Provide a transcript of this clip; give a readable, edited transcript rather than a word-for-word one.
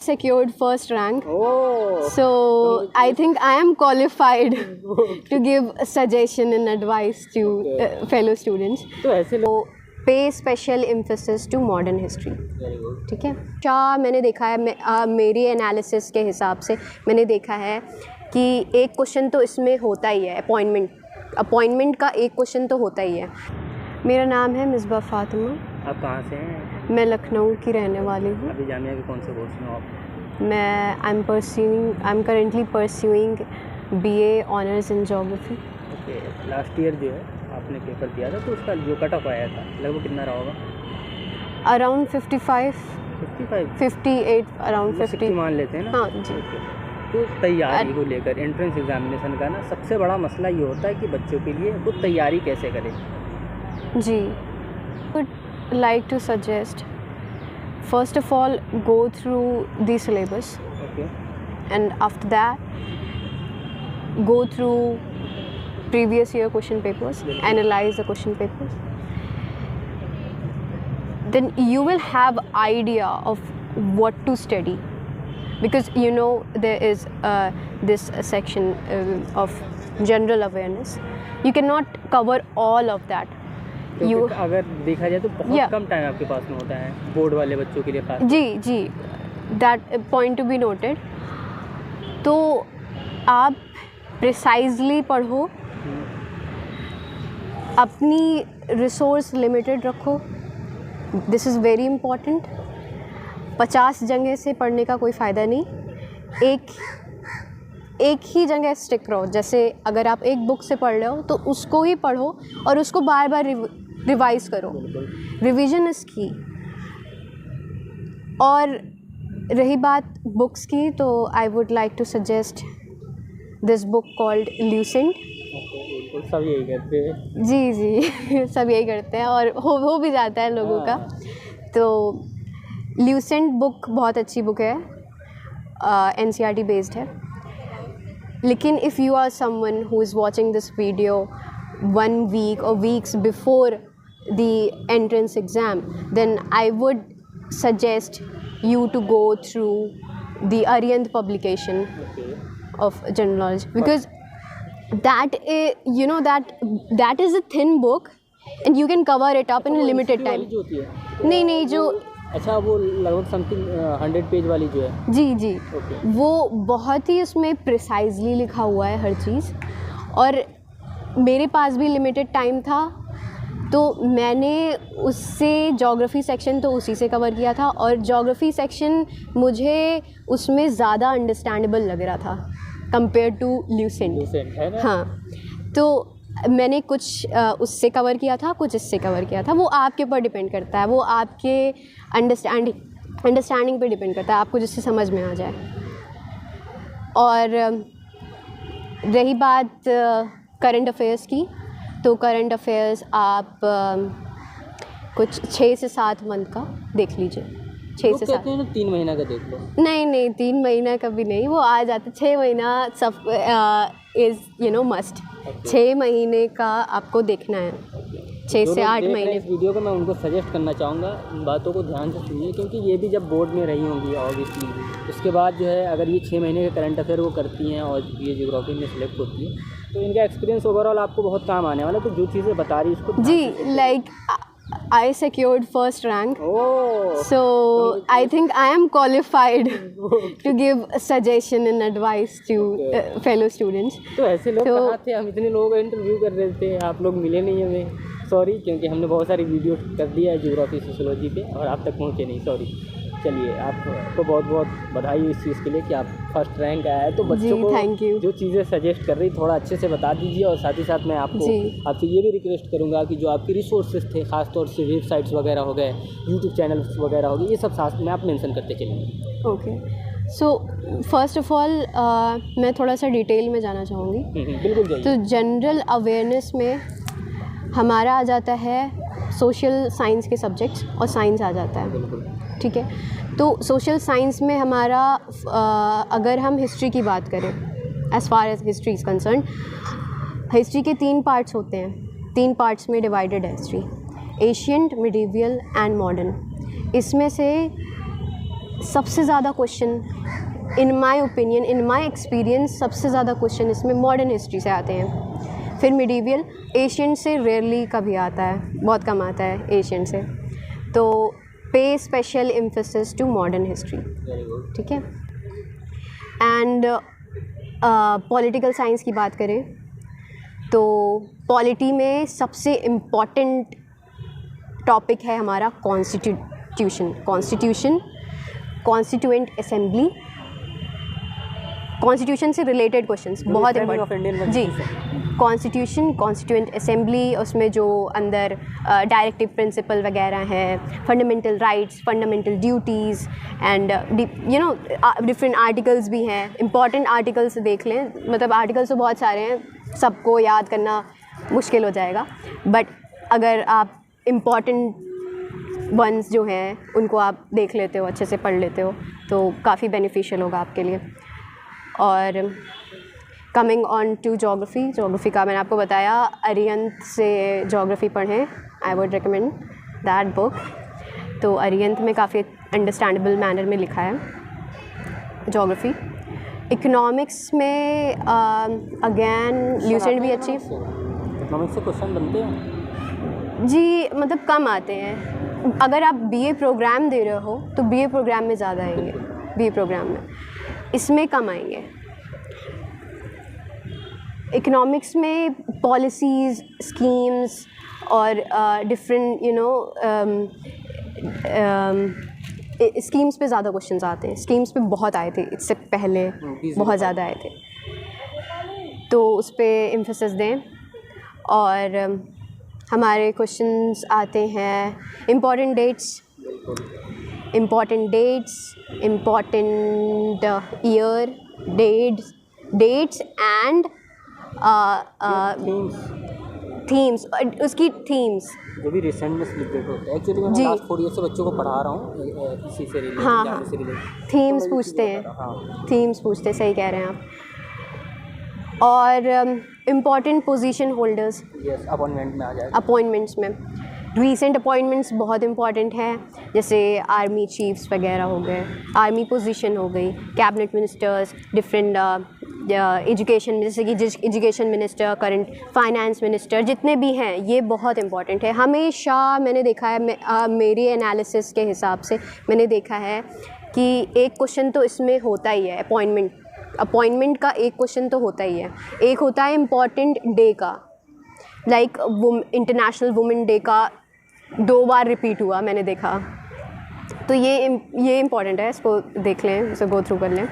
secured first rank. Oh. So I think I am qualified to give a suggestion and advice to fellow students. तो ऐसे लोग Pay special emphasis to modern history. Very good. ठीक है। मैंने देखा है, मेरी एनालिसिस के हिसाब से मैंने देखा है कि एक क्वेश्चन तो इसमें होता ही है, अपॉइंटमेंट का एक क्वेश्चन तो होता ही है। मेरा नाम है मिसबा फातिमा। आप कहाँ से हैं? मैं लखनऊ की रहने वाली हूँ। अभी जामिया के कौन से कोर्स में हो आप? मैं I am currently pursuing BA honours in geography. Okay. Last year जो है आपने पेपर दिया था तो उसका जो कट ऑफ आया था लगभग कितना रहा होगा? अराउंड 55 58 अराउंड 50 मान लेते हैं ना। हाँ जी। तो तैयारी को लेकर एंट्रेंस एग्जामिनेशन का ना सबसे बड़ा मसला ये होता है कि बच्चों के लिए वो तैयारी कैसे करें। जी, would like to suggest, first of all, go through the syllabus, okay. and after that go through previous year question papers, analyze the question papers. Then you will have idea of what to study, because you know there is this section of general awareness. You cannot cover all of that. तो अगर देखा जाए तो बहुत कम time आपके पास में होता है बोर्ड वाले बच्चों के लिए खास। जी, that point to be noted. तो आप प्रिसाइजली पढ़ो, अपनी रिसोर्स लिमिटेड रखो, दिस इज़ वेरी इम्पॉर्टेंट। 50 जगह से पढ़ने का कोई फ़ायदा नहीं, एक ही जगह स्टिक रहो। जैसे अगर आप एक बुक से पढ़ रहे हो तो उसको ही पढ़ो और उसको बार बार रिवाइज करो। Revision is key. और रही बात बुक्स की, तो I would like to suggest this book called Lucent. सब यही करते हैं। जी सब यही करते हैं और हो भी जाता है लोगों का। तो ल्यूसेंट बुक बहुत अच्छी बुक है, NCERT बेस्ड है। लेकिन if you are someone who is watching this video 1 week or weeks before the entrance exam, then I would suggest you to go through the Aryant publication of general knowledge, because that is, you know, that is a thin book and you can cover it up in a limited time. नहीं जो अच्छा, वो लगभग something 100 page वाली जो है। जी okay. वो बहुत ही उसमें प्रिसाइजली लिखा हुआ है हर चीज़। और मेरे पास भी लिमिटेड टाइम था तो मैंने उससे ज्योग्राफी सेक्शन तो उसी से कवर किया था, और ज्योग्राफी सेक्शन मुझे उसमें ज़्यादा अंडरस्टैंडेबल लग रहा था कंपेयर टू ल्यूसेंट, है ना? हाँ, तो मैंने कुछ उससे कवर किया था, कुछ इससे कवर किया था। वो आपके ऊपर डिपेंड करता है, वो आपके अंडरस्टैंडिंग पे डिपेंड करता है, आपको जिससे समझ में आ जाए। और रही बात करंट अफेयर्स की, तो करंट अफेयर्स आप कुछ 6 से 7 मंथ का देख लीजिए। 6 से 7 3 महीना का देख लो। नहीं 3 महीना का भी नहीं, वो आ जाता। 6 महीना सब इज़ मस्ट। 6 महीने का आपको देखना है, 6 से 8 महीने। इस वीडियो को मैं उनको सजेस्ट करना चाहूँगा, इन बातों को ध्यान से सुनिए, क्योंकि ये भी जब बोर्ड में रही होंगी ऑब्वियसली, उसके बाद जो है अगर ये 6 महीने के करंट अफेयर वो करती हैं और ये ज्योग्राफी में सिलेक्ट होती है, तो इनका एक्सपीरियंस ओवरऑल आपको बहुत काम आने वाला है। तो जो चीज़ें बता रही उसको जी, like I secured first rank. Oh. So I think I am qualified to give a suggestion and advice to fellow students. तो ऐसे लोग कहाँ थे? हम इतने लोगों का इंटरव्यू कर रहे थे, आप लोग मिले नहीं हमें। सॉरी, क्योंकि हमने बहुत सारी वीडियो कर दिया है ज्योग्राफी सोशियोलॉजी पे और आप तक पहुँचे नहीं, सॉरी। चलिए, आपको बहुत बहुत बधाई इस चीज़ के लिए कि आप फर्स्ट रैंक आया है। तो बच्चों को जो चीज़ें सजेस्ट कर रही थोड़ा अच्छे से बता दीजिए, और साथ ही साथ मैं आपसे ये भी रिक्वेस्ट करूंगा कि जो आपके रिसोर्सेज थे, ख़ासतौर से वेबसाइट्स वगैरह हो गए, यूट्यूब चैनल्स वगैरह हो गए, ये सब साथ में आप मेंशन करते चलेंगे। Okay, so first of all मैं थोड़ा सा डिटेल में जाना चाहूँगी। बिल्कुल जाइए। तो जनरल अवेयरनेस में हमारा आ जाता है सोशल साइंस के सब्जेक्ट्स और साइंस आ जाता है। बिल्कुल ठीक है। तो सोशल साइंस में हमारा अगर हम हिस्ट्री की बात करें, as far as history is concerned, history के 3 पार्ट्स होते हैं। 3 पार्ट्स में डिवाइडेड है history: ancient, medieval and modern. इसमें से सबसे ज़्यादा question in my opinion, in my experience, सबसे ज़्यादा क्वेश्चन इसमें मॉडर्न हिस्ट्री से आते हैं। फिर मिडीवियल, एशियन से रेयरली कभी आता है, बहुत कम आता है एशियन से। तो pay special emphasis to modern history, very good. ठीक है। एंड पॉलिटिकल साइंस की बात करें तो पॉलिटी में सबसे इम्पॉर्टेंट टॉपिक है हमारा कॉन्स्टिट्यूशन, कॉन्स्टिट्यूएंट असेंबली, कॉन्स्टिट्यूशन से रिलेटेड क्वेश्चंस बहुत इम्पोर्टेंट जी। कॉन्स्टिट्यूशन, कॉन्स्टिट्यूएंट असेंबली, उसमें जो अंदर डायरेक्टिव प्रिंसिपल वगैरह हैं, fundamental rights, fundamental duties and different articles भी हैं। इंपॉर्टेंट आर्टिकल्स देख लें, मतलब आर्टिकल्स तो बहुत सारे हैं, सबको याद करना मुश्किल हो जाएगा, बट अगर आप इम्पॉर्टेंट वंस जो हैं उनको आप देख लेते हो, अच्छे से पढ़ लेते हो, तो काफ़ी बेनिफिशियल होगा आपके लिए। और कमिंग ऑन टू जोग्राफ़ी का मैंने आपको बताया, अरिहंत से जोग्राफ़ी पढ़ें, I would recommend that book. तो अरिहंत में काफ़ी अंडरस्टैंडेबल मैनर में लिखा है जोग्राफ़ी। इकोनॉमिक्स में अगेन ल्यूसेंट भी अच्छी। इकोनॉमिक्स से क्वेश्चन बनते हैं जी, मतलब कम आते हैं। अगर आप बीए प्रोग्राम दे रहे हो तो बीए प्रोग्राम में ज़्यादा आएंगे, बीए प्रोग्राम में, इसमें कम आएंगे। इकोनॉमिक्स में पॉलिसीज़, स्कीम्स और डिफरेंट स्कीम्स पे ज़्यादा क्वेश्चंस आते हैं। स्कीम्स पे बहुत आए थे इससे पहले, बहुत ज़्यादा आए थे, तो उस पर एम्फेसिस दें। और हमारे क्वेश्चंस आते हैं important dates, important year, dates and themes, उसकी थीम्स जो भी रिसेंट में सेलिब्रेट होता है। एक्चुअली मैं लास्ट 4 ईयर से बच्चों को पढ़ा रहा हूँ इसी से रिलेटेड। हाँ, थीम्स पूछते हैं, हाँ, थीम्स पूछते हैं, सही कह रहे हैं आप। और important position holders, yes, appointment में आ जाएगा। अपॉइंटमेंट्स में रीसेंट अपॉइंटमेंट्स बहुत इंपॉर्टेंट हैं, जैसे आर्मी चीफ्स वगैरह हो गए, आर्मी पोजीशन हो गई, कैबिनेट मिनिस्टर्स, डिफरेंट एजुकेशन, जैसे कि education minister, current finance minister, जितने भी हैं ये बहुत इंपॉर्टेंट है। हमेशा मैंने देखा है, मेरी एनालिसिस के हिसाब से मैंने देखा है कि एक क्वेश्चन तो इसमें होता ही है, अपॉइंटमेंट का एक क्वेश्चन तो होता ही है। एक होता है इम्पॉर्टेंट डे का, लाइक इंटरनेशनल वुमेन डे का 2 बार रिपीट हुआ मैंने देखा, तो ये इम्पॉर्टेंट है, इसको देख लें, इसे गो थ्रू कर लें।